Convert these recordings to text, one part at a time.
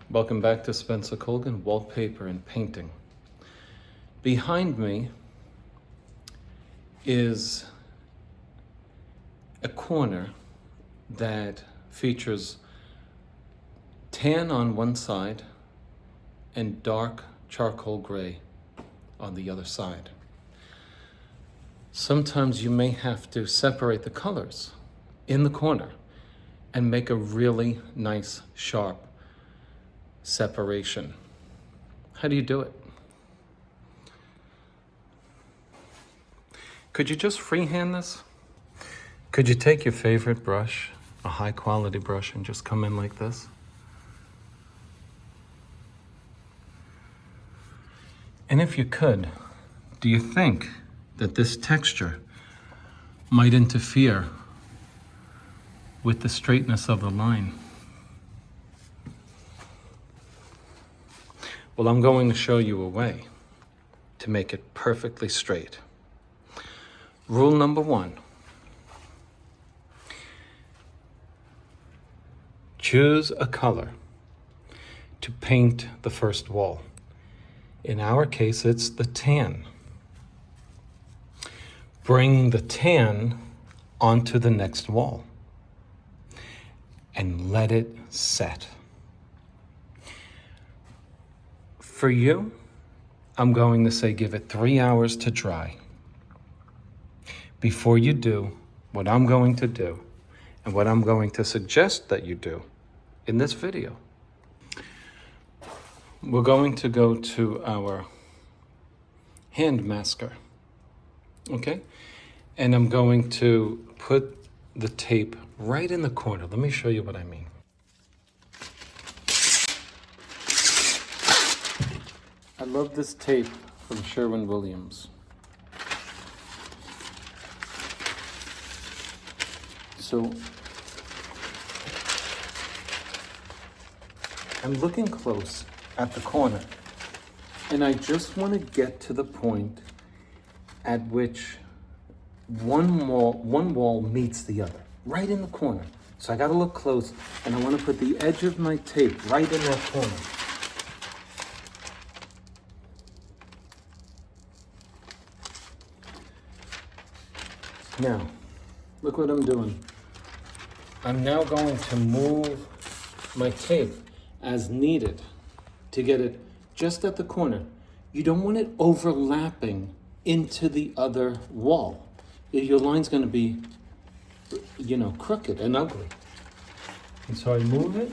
Welcome back to Spencer Colgan, Wallpaper and Painting. Behind me is a corner that features tan on one side and dark charcoal gray on the other side. Sometimes you may have to separate the colors in the corner and make a really nice, sharp separation. How do you do it? Could you just freehand this? Could you take your favorite brush, a high quality brush, and just come in like this? And if you could, do you think that this texture might interfere with the straightness of the line? Well, I'm going to show you a way to make it perfectly straight. Rule number 1. Choose a color to paint the first wall. In our case, it's the tan. Bring the tan onto the next wall and let it set. For you, I'm going to say give it 3 hours to dry. Before you do what I'm going to do and what I'm going to suggest that you do in this video, we're going to go to our hand masker, okay? And I'm going to put the tape right in the corner. Let me show you what I mean. I love this tape from Sherwin-Williams. So I'm looking close at the corner, and I just want to get to the point at which one wall meets the other, right in the corner. So I got to look close, and I want to put the edge of my tape right in that corner. Now, look what I'm doing. I'm now going to move my tape as needed to get it just at the corner. You don't want it overlapping into the other wall. Your line's going to be, crooked and ugly. And so I move it.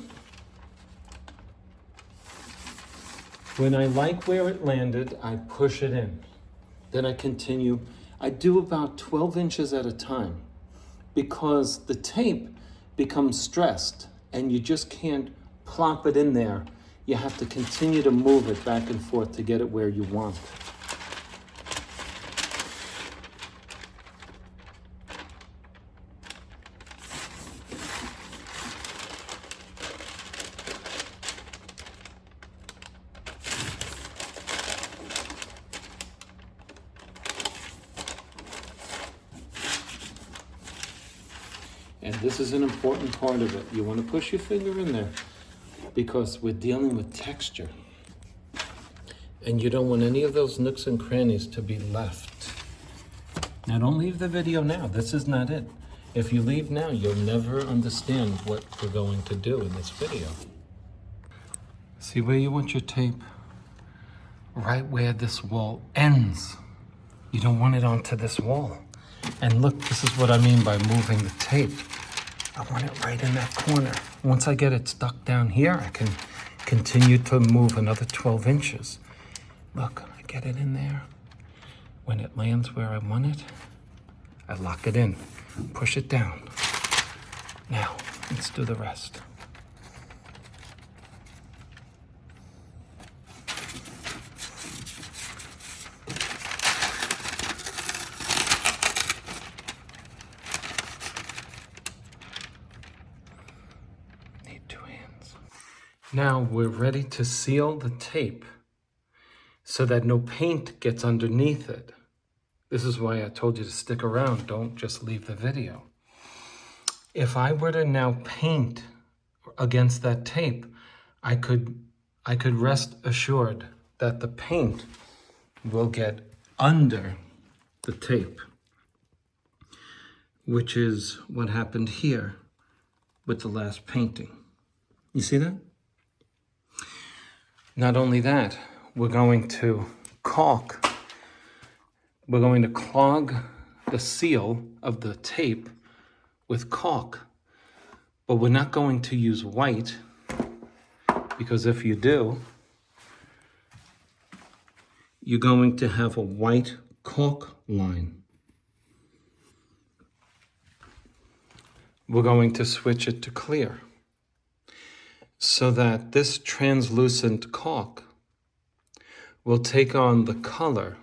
When I like where it landed, I push it in. Then I continue. I do about 12 inches at a time because the tape becomes stressed and you just can't plop it in there. You have to continue to move it back and forth to get it where you want. And this is an important part of it. You want to push your finger in there because we're dealing with texture. And you don't want any of those nooks and crannies to be left. Now don't leave the video now. This is not it. If you leave now, you'll never understand what we're going to do in this video. See where you want your tape? Right where this wall ends. You don't want it onto this wall. And look, this is what I mean by moving the tape. I want it right in that corner. Once I get it stuck down here, I can continue to move another 12 inches. Look, I get it in there. When it lands where I want it, I lock it in, push it down. Now, let's do the rest. Now we're ready to seal the tape so that no paint gets underneath it. This is why I told you to stick around. Don't just leave the video. If I were to now paint against that tape, I could rest assured that the paint will get under the tape, which is what happened here with the last painting. You see that? Not only that, we're going to caulk, we're going to clog the seal of the tape with caulk, but we're not going to use white, because if you do, you're going to have a white caulk line. We're going to switch it to clear so that this translucent caulk will take on the color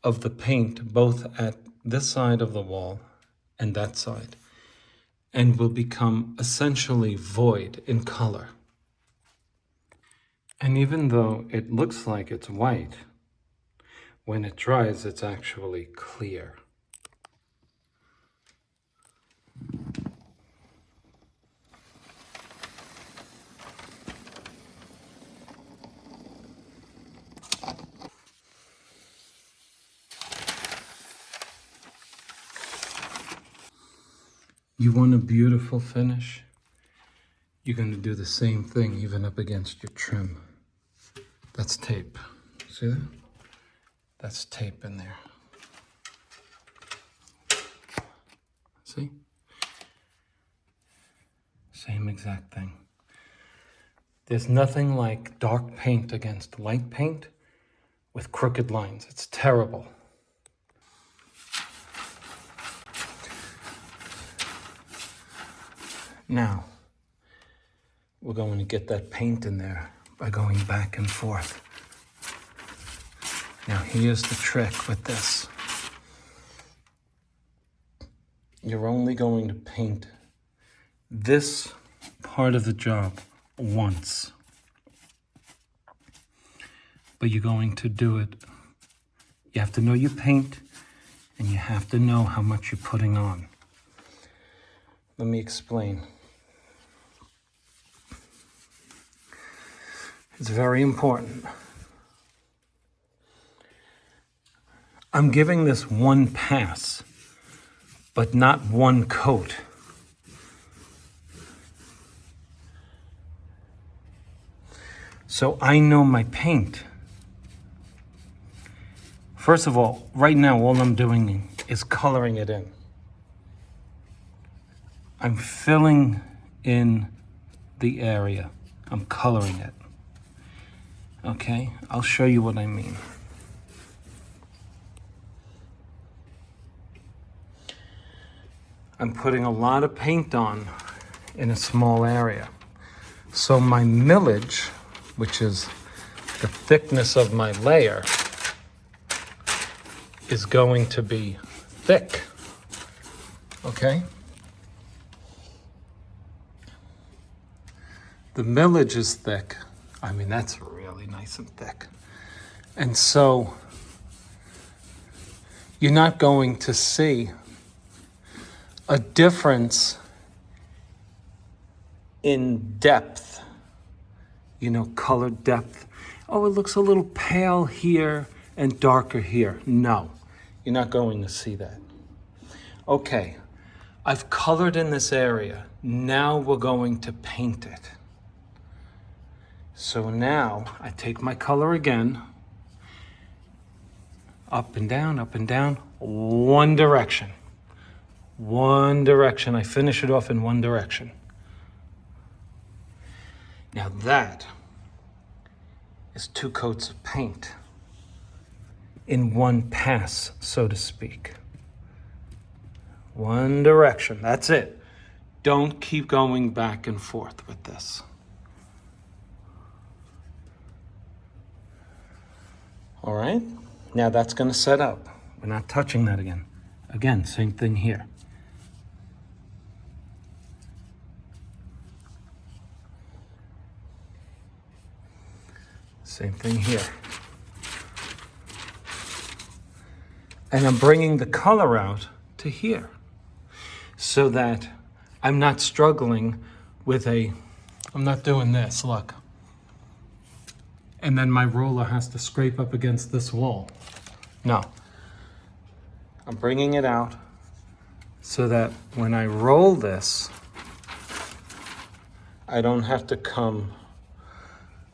of the paint both at this side of the wall and that side, and will become essentially void in color. And even though it looks like it's white, when it dries, it's actually clear. You want a beautiful finish? You're going to do the same thing even up against your trim. That's tape. See that? That's tape in there. See? Same exact thing. There's nothing like dark paint against light paint with crooked lines. It's terrible. Now, we're going to get that paint in there by going back and forth. Now, here's the trick with this. You're only going to paint this part of the job once. But you're going to do it. You have to know your paint, and you have to know how much you're putting on. Let me explain. It's very important. I'm giving this one pass, but not one coat. So I know my paint. First of all, right now, all I'm doing is coloring it in. I'm filling in the area. I'm coloring it. Okay, I'll show you what I mean. I'm putting a lot of paint on in a small area. So my millage, which is the thickness of my layer, is going to be thick. Okay? The millage is thick. I mean, that's really nice and thick. And so you're not going to see a difference in depth, color depth. Oh, it looks a little pale here and darker here. No, you're not going to see that. Okay, I've colored in this area. Now we're going to paint it. So now I take my color again, up and down, one direction. One direction. I finish it off in one direction. Now that is 2 coats of paint in one pass, so to speak. One direction. That's it. Don't keep going back and forth with this. All right, now that's going to set up. We're not touching that again. Again, same thing here. Same thing here. And I'm bringing the color out to here so that I'm not struggling with a I'm not doing this, look. And then my roller has to scrape up against this wall. No. I'm bringing it out so that when I roll this, I don't have to come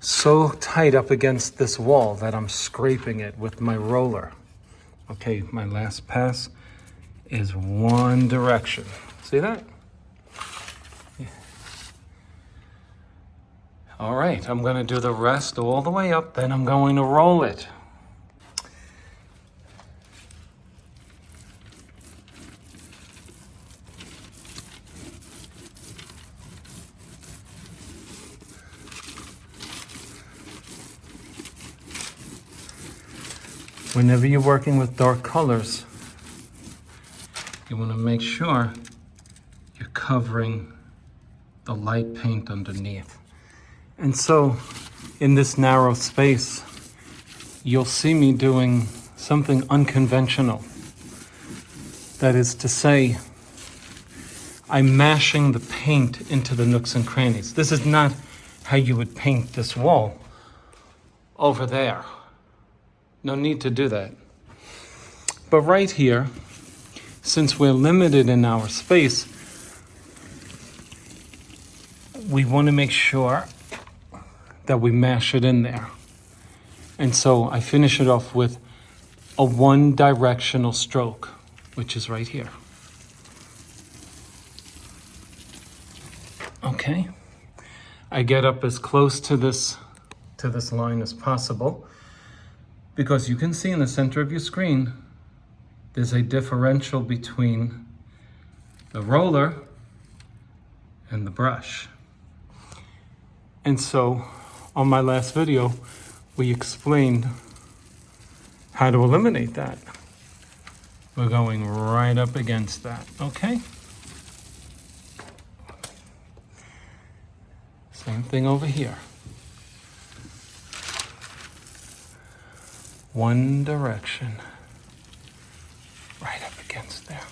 so tight up against this wall that I'm scraping it with my roller. Okay, my last pass is one direction. See that? Yeah. All right, I'm gonna do the rest all the way up, then I'm going to roll it. Whenever you're working with dark colors, you want to make sure you're covering the light paint underneath. And so, in this narrow space, you'll see me doing something unconventional. That is to say, I'm mashing the paint into the nooks and crannies. This is not how you would paint this wall over there. No need to do that. But right here, since we're limited in our space, we want to make sure that we mash it in there. And so I finish it off with a one-directional stroke, which is right here. Okay. I get up as close to this line as possible, because you can see in the center of your screen, there's a differential between the roller and the brush. And so on my last video, we explained how to eliminate that. We're going right up against that, okay? Same thing over here. One direction, right up against there.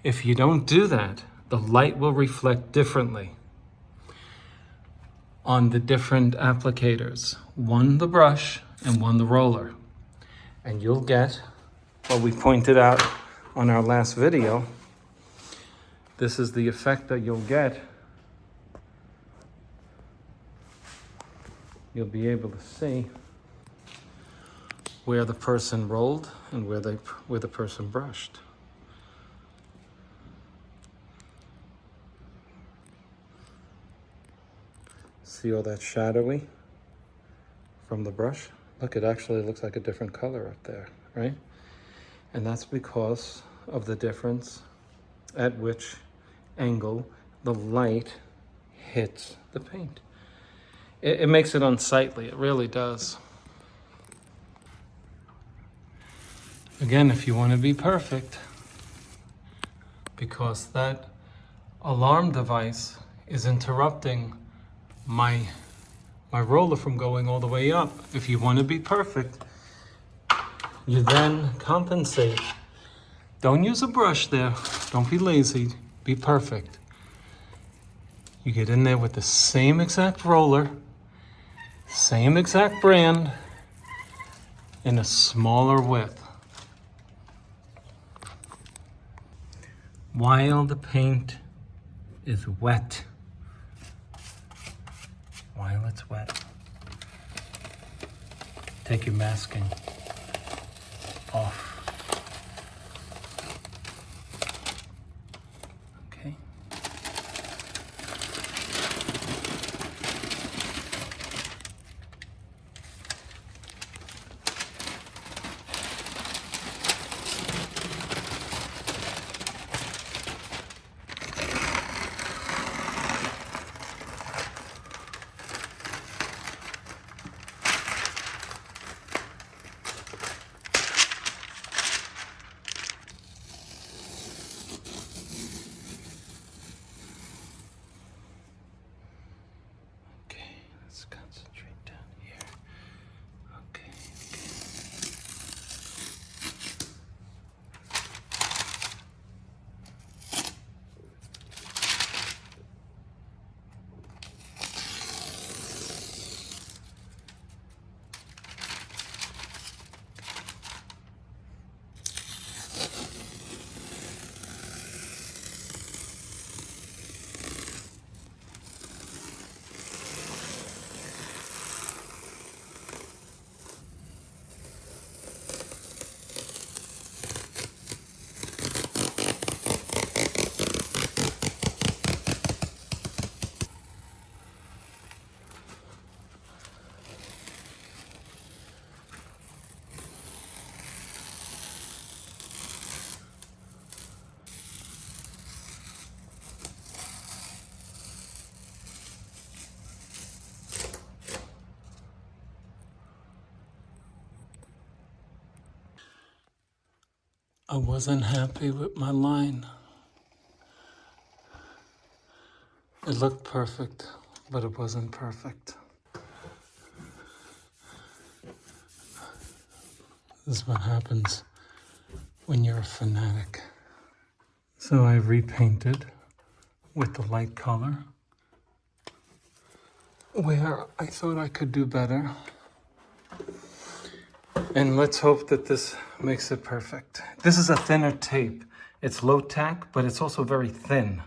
If you don't do that, the light will reflect differently on the different applicators. One the brush and one the roller. And you'll get what we pointed out on our last video. This is the effect that you'll get. You'll be able to see where the person rolled and where the person brushed. See all that shadowy from the brush? Look, it actually looks like a different color up there, right? And that's because of the difference at which angle the light hits the paint. It makes it unsightly, it really does. Again, if you want to be perfect, because that alarm device is interrupting my roller from going all the way up. If you want to be perfect, you then compensate. Don't use a brush there. Don't be lazy. Be perfect. You get in there with the same exact roller, same exact brand, in a smaller width. While the paint is wet, while it's wet, take your masking off. Okay. I wasn't happy with my line. It looked perfect, but it wasn't perfect. This is what happens when you're a fanatic. So I repainted with the light color where I thought I could do better. And let's hope that this makes it perfect. This is a thinner tape. It's low tack, but it's also very thin.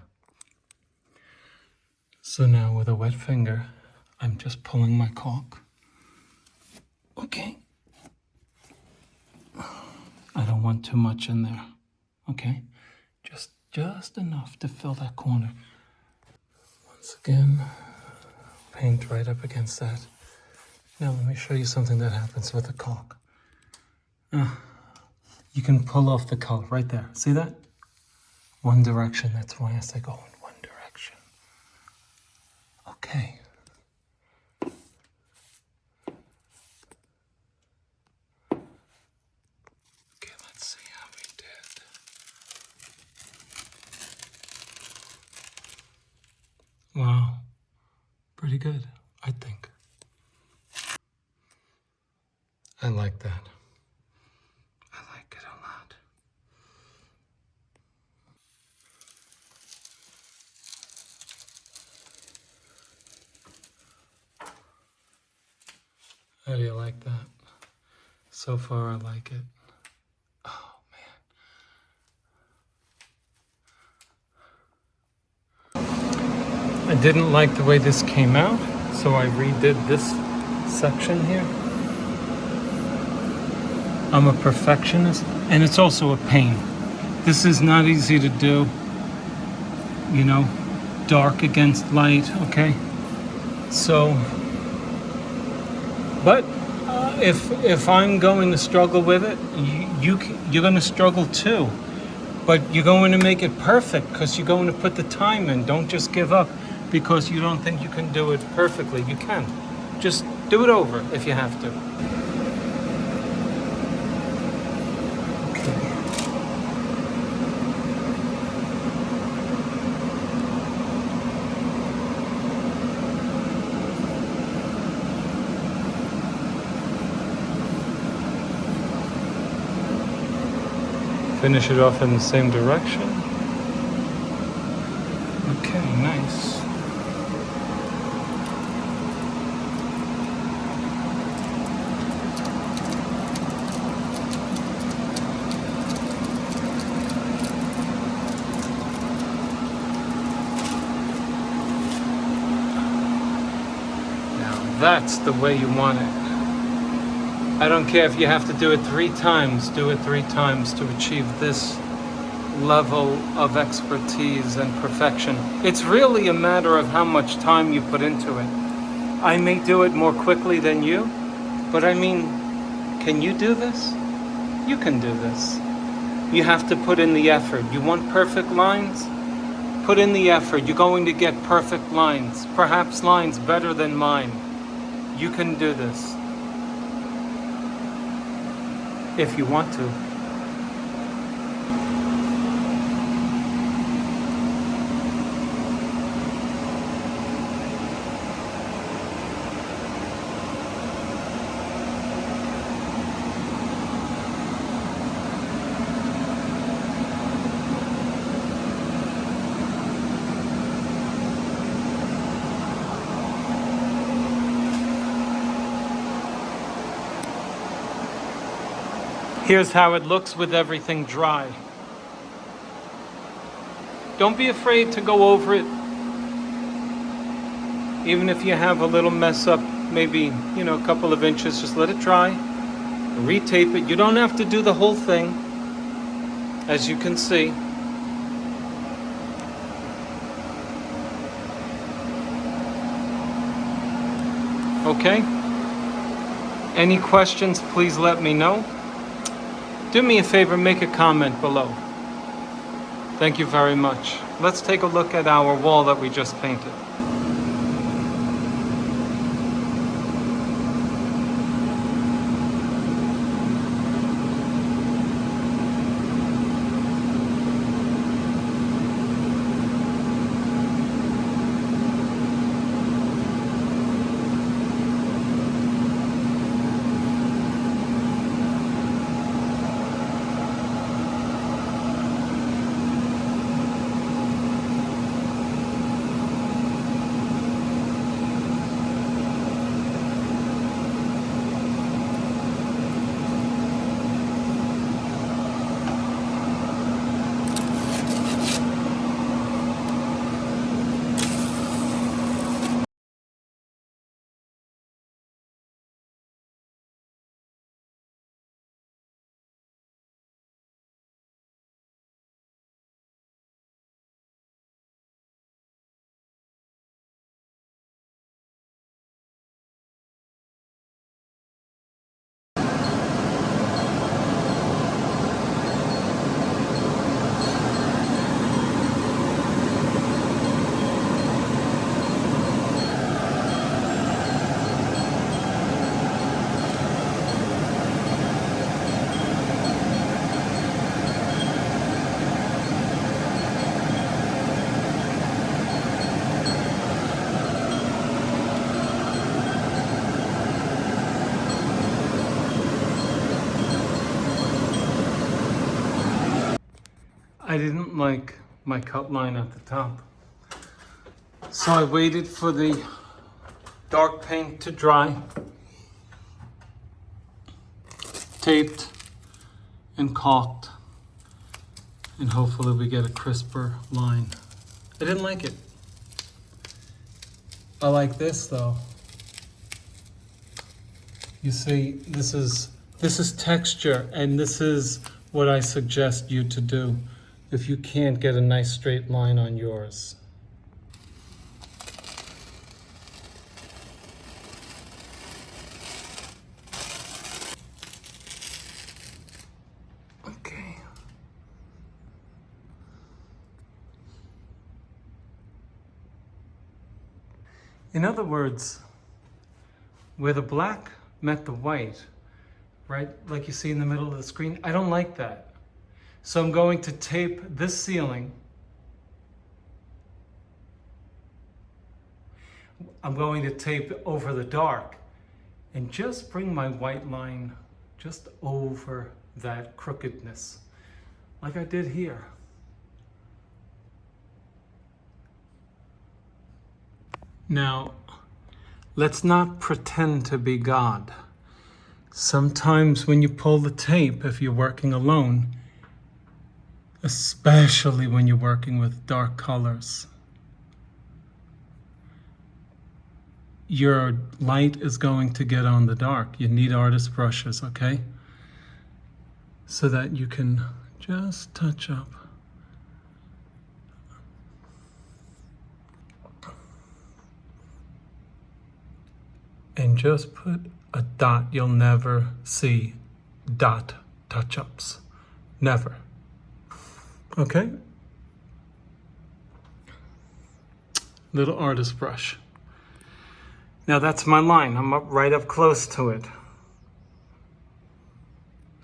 So now with a wet finger, I'm just pulling my caulk. Okay. I don't want too much in there. Okay. Just enough to fill that corner. Once again, paint right up against that. Now let me show you something that happens with the caulk. You can pull off the color right there. See that? One direction. That's why I say go in one direction. Okay. Okay, let's see how we did. Wow. Pretty good, I think. I like that. I like it a lot. How do you like that? So far, I like it. Oh, man. I didn't like the way this came out, so I redid this section here. I'm a perfectionist, and it's also a pain. This is not easy to do, you know, dark against light, okay? So, but if I'm going to struggle with it, you're going to struggle too. But you're going to make it perfect because you're going to put the time in. Don't just give up because you don't think you can do it perfectly. You can. Just do it over if you have to. Finish it off in the same direction. Okay, nice. Now that's the way you want it. I don't care if you have to do it 3 times, do it 3 times to achieve this level of expertise and perfection. It's really a matter of how much time you put into it. I may do it more quickly than you, but I mean, can you do this? You can do this. You have to put in the effort. You want perfect lines? Put in the effort. You're going to get perfect lines, perhaps lines better than mine. You can do this. If you want to. Here's how it looks with everything dry. Don't be afraid to go over it. Even if you have a little mess up, maybe, a couple of inches, just let it dry. Retape it. You don't have to do the whole thing, as you can see. Okay? Any questions, please let me know. Do me a favor, make a comment below. Thank you very much. Let's take a look at our wall that we just painted. I didn't like my cut line at the top. So I waited for the dark paint to dry, taped and caulked, and hopefully we get a crisper line. I didn't like it. I like this though. You see, this is texture, and this is what I suggest you to do if you can't get a nice straight line on yours. Okay. In other words, where the black met the white, right, like you see in the middle of the screen, I don't like that. So I'm going to tape this ceiling. I'm going to tape over the dark and just bring my white line just over that crookedness, like I did here. Now, let's not pretend to be God. Sometimes when you pull the tape, if you're working alone, especially when you're working with dark colors, your light is going to get on the dark. You need artist brushes, okay? So that you can just touch up. And just put a dot. You'll never see dot touch-ups. Never. Okay? Little artist brush. Now that's my line. I'm right up close to it.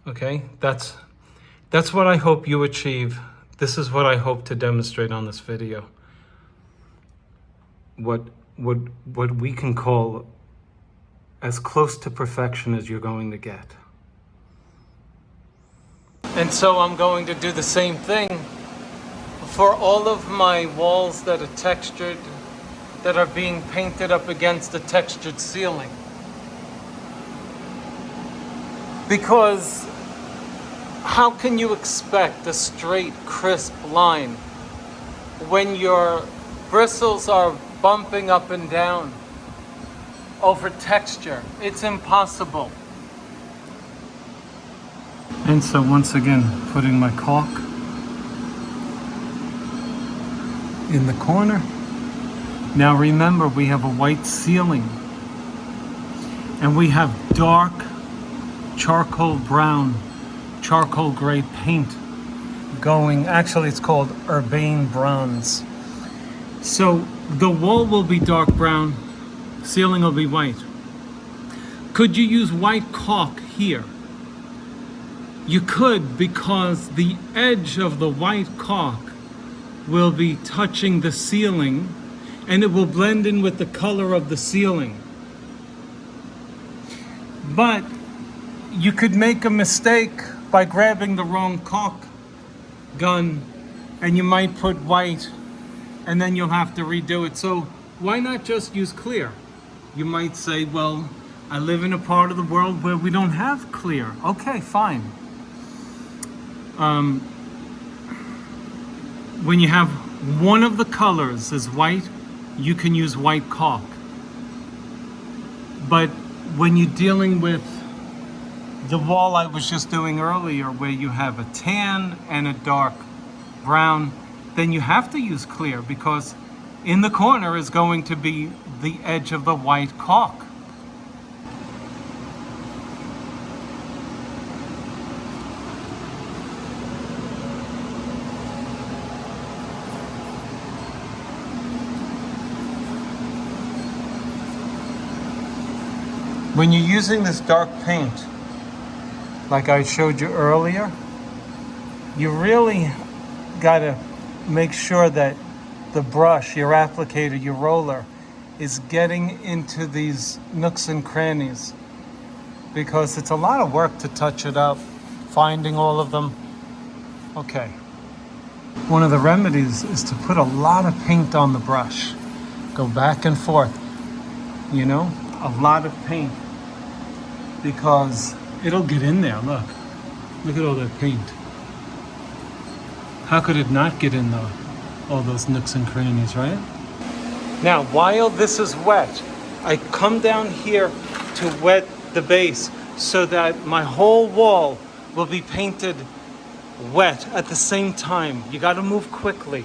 Okay? That's what I hope you achieve. This is what I hope to demonstrate on this video. What we can call as close to perfection as you're going to get. And so I'm going to do the same thing for all of my walls that are textured, that are being painted up against a textured ceiling. Because how can you expect a straight, crisp line when your bristles are bumping up and down over texture? It's impossible. And so once again, putting my caulk in the corner. Now remember, we have a white ceiling and we have dark charcoal brown, charcoal gray paint going. Actually, it's called urbane bronze. So the wall will be dark brown, ceiling will be white. Could you use white caulk here? You could, because the edge of the white caulk will be touching the ceiling and it will blend in with the color of the ceiling. But you could make a mistake by grabbing the wrong caulk gun and you might put white and then you'll have to redo it. So why not just use clear? You might say, well, I live in a part of the world where we don't have clear. Okay, fine. When you have one of the colors is white, you can use white caulk. But when you're dealing with the wall I was just doing earlier, where you have a tan and a dark brown, then you have to use clear, because in the corner is going to be the edge of the white caulk. When you're using this dark paint, like I showed you earlier, you really gotta make sure that the brush, your applicator, your roller, is getting into these nooks and crannies, because it's a lot of work to touch it up, finding all of them. Okay. One of the remedies is to put a lot of paint on the brush. Go back and forth, you know, a lot of paint, because it'll get in there. Look at all that paint. How could it not get in all those nooks and crannies, right? Now, while this is wet, I come down here to wet the base so that my whole wall will be painted wet at the same time. You got to move quickly.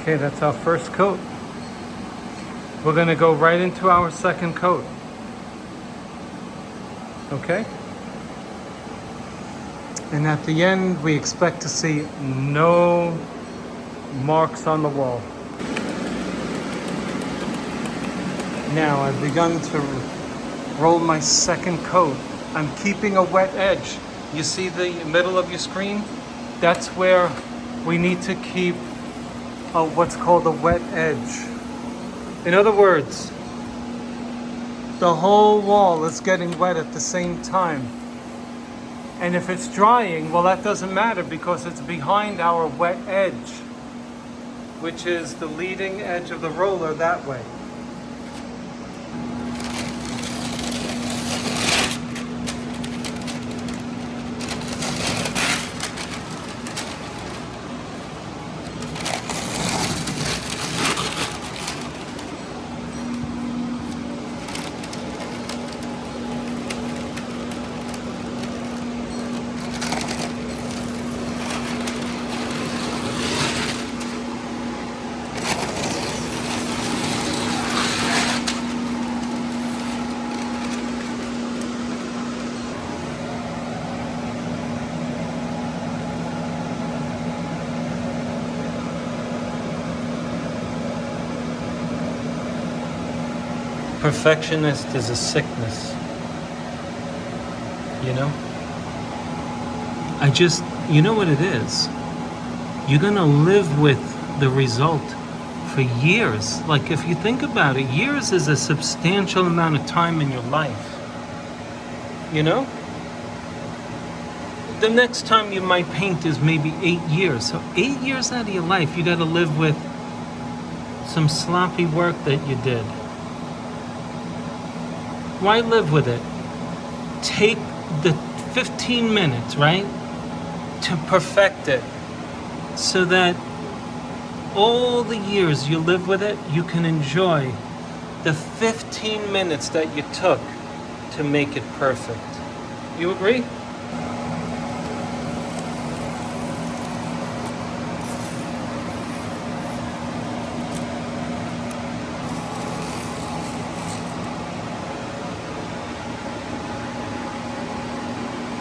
Okay, that's our first coat. We're going to go right into our second coat. Okay? And at the end, we expect to see no marks on the wall. Now, I've begun to roll my second coat. I'm keeping a wet edge. You see the middle of your screen? That's where we need to keep what's called a wet edge. In other words, the whole wall is getting wet at the same time. And if it's drying, well, that doesn't matter because it's behind our wet edge, which is the leading edge of the roller that way. Perfectionist is a sickness, you know? You know what it is? You're gonna live with the result for years. Like, if you think about it, years is a substantial amount of time in your life, you know? The next time you might paint is maybe 8 years. So 8 years out of your life, you gotta live with some sloppy work that you did. Why live with it? Take the 15 minutes, right, to perfect it so that all the years you live with it, you can enjoy the 15 minutes that you took to make it perfect. You agree?